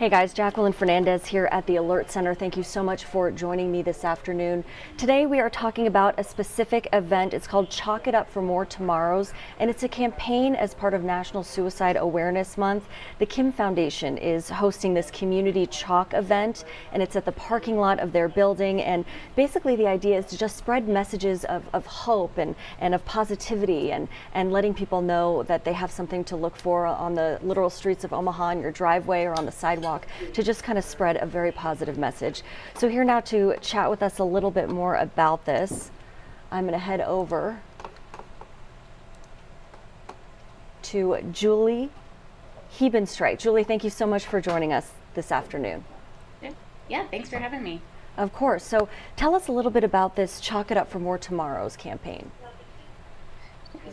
Hey guys, Jacqueline Fernandez here at the Alert Center. Thank you so much for joining me this afternoon. Today we are talking about a specific event. It's called Chalk It Up for More Tomorrows, and it's a campaign as part of National Suicide Awareness Month. The Kim Foundation is hosting this community chalk event, and it's at the parking lot of their building. And basically the idea is to just spread messages of hope and of positivity and letting people know that they have something to look for on the literal streets of Omaha, in your driveway or on the sidewalk, to just kind of spread a very positive message. So here now to chat with us a little bit more about this, I'm going to head over to Julie Hebenstreit. Julie, thank you so much for joining us this afternoon. Yeah, thanks for having me. Of course. So tell us a little bit about this Chalk It Up for More Tomorrows campaign.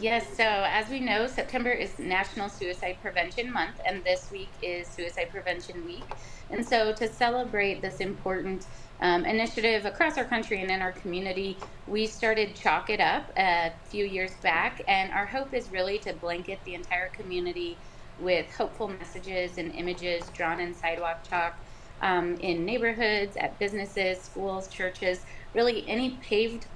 Yes, so as we know, September is National Suicide Prevention Month, and this week is Suicide Prevention Week. And so to celebrate this important initiative across our country and in our community, we started Chalk It Up a few years back, and our hope is really to blanket the entire community with hopeful messages and images drawn in sidewalk chalk in neighborhoods, at businesses, schools, churches, really any paved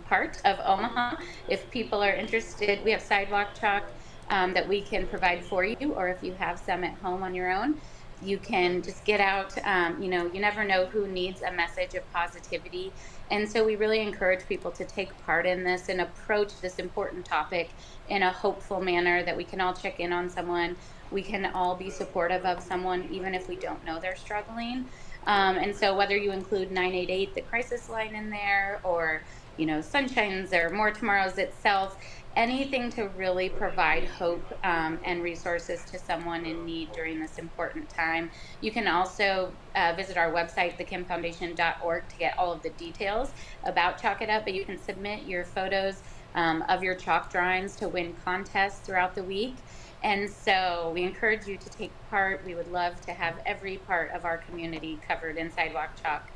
part of Omaha. If people are interested, we have sidewalk chalk that we can provide for you, or if you have some at home on your own, you can just get out. You never know who needs a message of positivity. And so we really encourage people to take part in this and approach this important topic in a hopeful manner, that we can all check in on someone. We can all be supportive of someone, even if we don't know they're struggling. And so whether you include 988, the crisis line, in there, or Sunshine's or More Tomorrows itself, anything to really provide hope and resources to someone in need during this important time. You can also visit our website, thekimfoundation.org, to get all of the details about Chalk It Up, but you can submit your photos of your chalk drawings to win contests throughout the week. And so we encourage you to take part. We would love to have every part of our community covered in sidewalk chalk.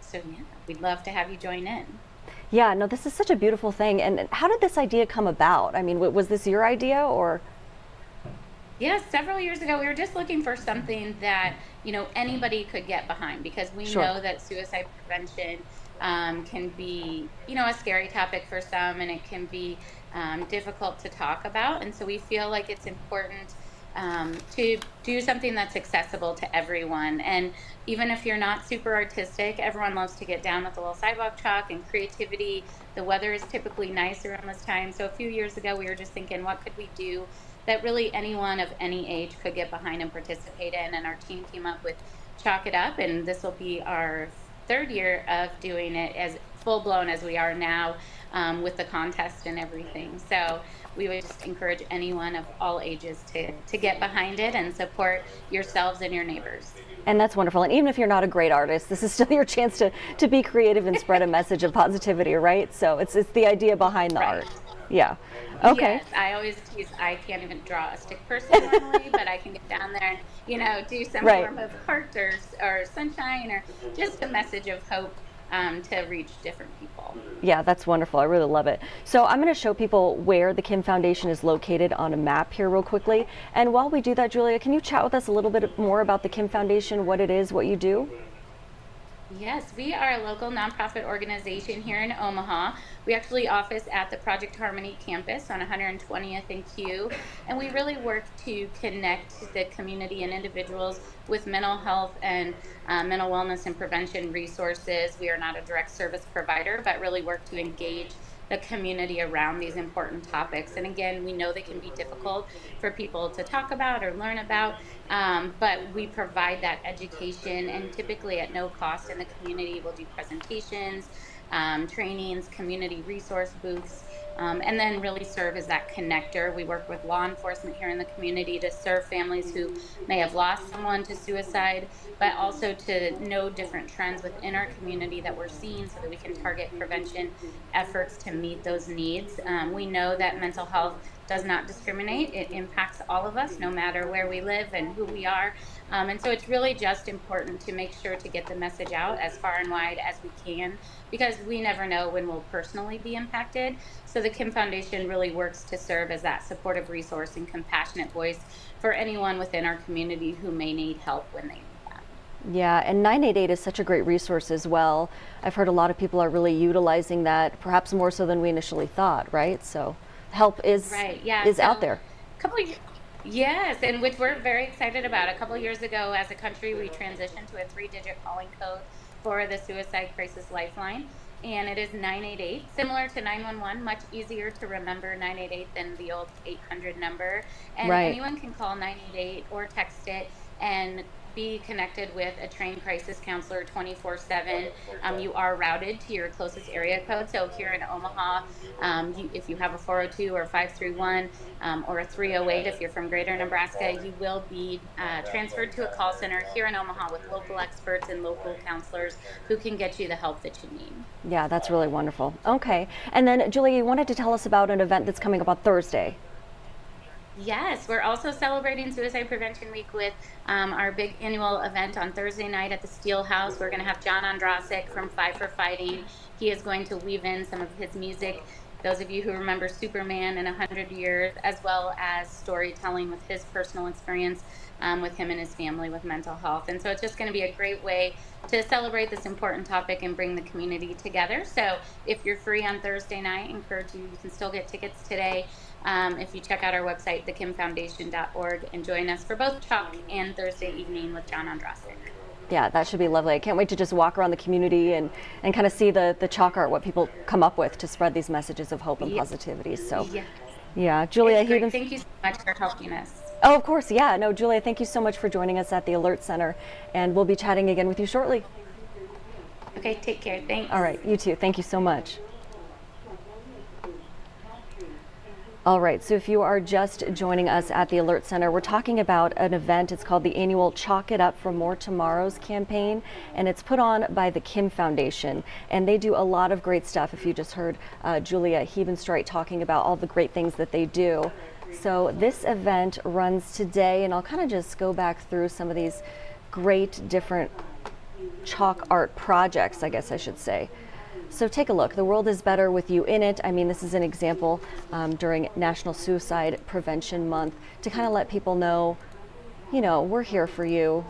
So yeah, we'd love to have you join in. Yeah, no, this is such a beautiful thing. And how did this idea come about? I mean, was this your idea, or? Yes, several years ago, we were just looking for something that, anybody could get behind, because we know that suicide prevention can be, a scary topic for some, and it can be difficult to talk about. And so we feel like it's important to do something that's accessible to everyone. And even if you're not super artistic, everyone loves to get down with a little sidewalk chalk and creativity. The weather is typically nice around this time. So a few years ago, we were just thinking, what could we do that really anyone of any age could get behind and participate in? And our team came up with Chalk It Up, and this will be our third year of doing it as full-blown as we are now, with the contest and everything. So we would just encourage anyone of all ages to get behind it and support yourselves and your neighbors. And that's wonderful. And even if you're not a great artist, this is still your chance to be creative and spread a message of positivity, right? So it's the idea behind the art. Yeah. Okay. Yes, I always tease, I can't even draw a stick person normally, but I can get down there and, do some form of heart or sunshine, or just a message of hope to reach different people. Yeah, that's wonderful. I really love it. So I'm going to show people where the Kim Foundation is located on a map here real quickly. And while we do that, Julia, can you chat with us a little bit more about the Kim Foundation, what it is, what you do? Yes, we are a local nonprofit organization here in Omaha. We actually office at the Project Harmony campus on 120th and Q, and we really work to connect the community and individuals with mental health and mental wellness and prevention resources. We are not a direct service provider, but really work to engage the community around these important topics. And again, we know they can be difficult for people to talk about or learn about, but we provide that education, and typically at no cost in the community. We'll do presentations, trainings, community resource booths, and then really serve as that connector. We work with law enforcement here in the community to serve families who may have lost someone to suicide, but also to know different trends within our community that we're seeing, so that we can target prevention efforts to meet those needs. We know that mental health does not discriminate. It impacts all of us, no matter where we live and who we are. And so it's really just important to make sure to get the message out as far and wide as we can, because we never know when we'll personally be impacted. So the Kim Foundation really works to serve as that supportive resource and compassionate voice for anyone within our community who may need help when they need that. Yeah, and 988 is such a great resource as well. I've heard a lot of people are really utilizing that, perhaps more so than we initially thought, right? So help is Right. Yeah. is So out there. a couple of, yes, and which we're very excited about. A couple of years ago, as a country, we transitioned to a 3-digit calling code for the suicide crisis lifeline, and it is 988, similar to 911, much easier to remember 988 than the old 800 number. And Right. anyone can call 988 or text it and be connected with a trained crisis counselor 24/7. You are routed to your closest area code. So here in Omaha, if you have a 402 or 531 or a 308, if you're from Greater Nebraska, you will be transferred to a call center here in Omaha with local experts and local counselors who can get you the help that you need. Yeah, that's really wonderful. Okay. And then, Julie, you wanted to tell us about an event that's coming up on Thursday. Yes, we're also celebrating Suicide Prevention Week with our big annual event on Thursday night at the Steel House. We're going to have John Ondrasik from Five for Fighting. He is going to weave in some of his music, those of you who remember Superman in 100 Years, as well as storytelling with his personal experience with him and his family with mental health. And so it's just going to be a great way to celebrate this important topic and bring the community together. So if you're free on Thursday night, I encourage you, you can still get tickets today. If you check out our website, thekimfoundation.org, and join us for both Chalk and Thursday evening with John Ondrasik. Yeah, that should be lovely. I can't wait to just walk around the community and kind of see the chalk art, what people come up with to spread these messages of hope and Yeah. positivity. So, Yeah. yeah, Julia It's great. Hebenstreit. Thank you so much for helping us. Oh, of course. Yeah, no, Julia, thank you so much for joining us at the Alert Center, and we'll be chatting again with you shortly. Okay, take care. Thanks. All right, you too. Thank you so much. All right, so if you are just joining us at the Alert Center, we're talking about an event. It's called the annual Chalk It Up for More Tomorrows campaign, and it's put on by the Kim Foundation. And they do a lot of great stuff. If you just heard Julie Hebenstreit talking about all the great things that they do. So this event runs today, and I'll kind of just go back through some of these great different chalk art projects, I guess I should say. So take a look. The world is better with you in it. I mean, this is an example during National Suicide Prevention Month to kind of let people know, you know, we're here for you.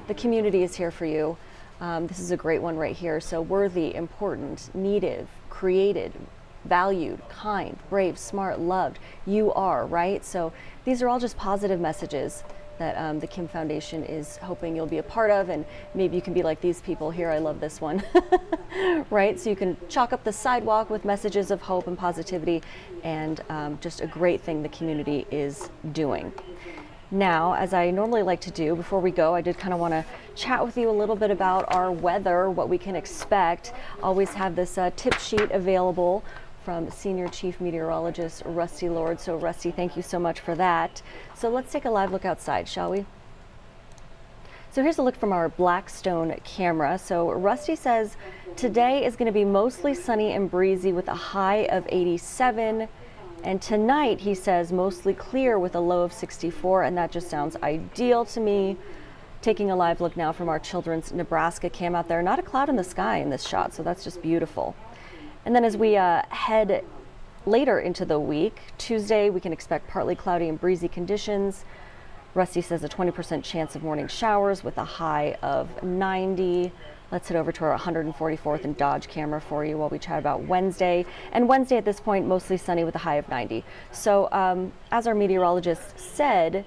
The community is here for you. This is a great one right here. So worthy, important, needed, created, valued, kind, brave, smart, loved. You are, right? So these are all just positive messages that the Kim Foundation is hoping you'll be a part of, and maybe you can be like these people here. I love this one, right? So you can chalk up the sidewalk with messages of hope and positivity, and just a great thing the community is doing. Now, as I normally like to do, before we go, I did kind of want to chat with you a little bit about our weather, what we can expect. Always have this tip sheet available from Senior Chief Meteorologist Rusty Lord. So Rusty, thank you so much for that. So let's take a live look outside, shall we? So here's a look from our Blackstone camera. So Rusty says today is going to be mostly sunny and breezy with a high of 87. And tonight, he says, mostly clear with a low of 64. And that just sounds ideal to me. Taking a live look now from our Children's Nebraska cam out there. Not a cloud in the sky in this shot, so that's just beautiful. And then as we head later into the week, Tuesday, we can expect partly cloudy and breezy conditions. Rusty says a 20% chance of morning showers with a high of 90. Let's head over to our 144th and Dodge camera for you while we chat about Wednesday. And Wednesday at this point, mostly sunny with a high of 90. So as our meteorologist said,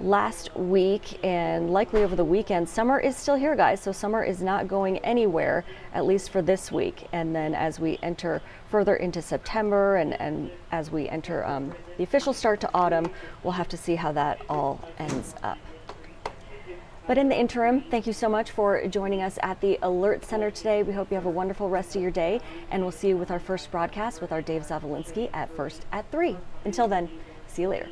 last week and likely over the weekend, summer is still here, guys. So summer is not going anywhere, at least for this week. And then as we enter further into September and as we enter the official start to autumn, we'll have to see how that all ends up. But in the interim, thank you so much for joining us at the Alert Center today. We hope you have a wonderful rest of your day, and we'll see you with our first broadcast with our Dave Zavolinsky at 3. Until then, see you later.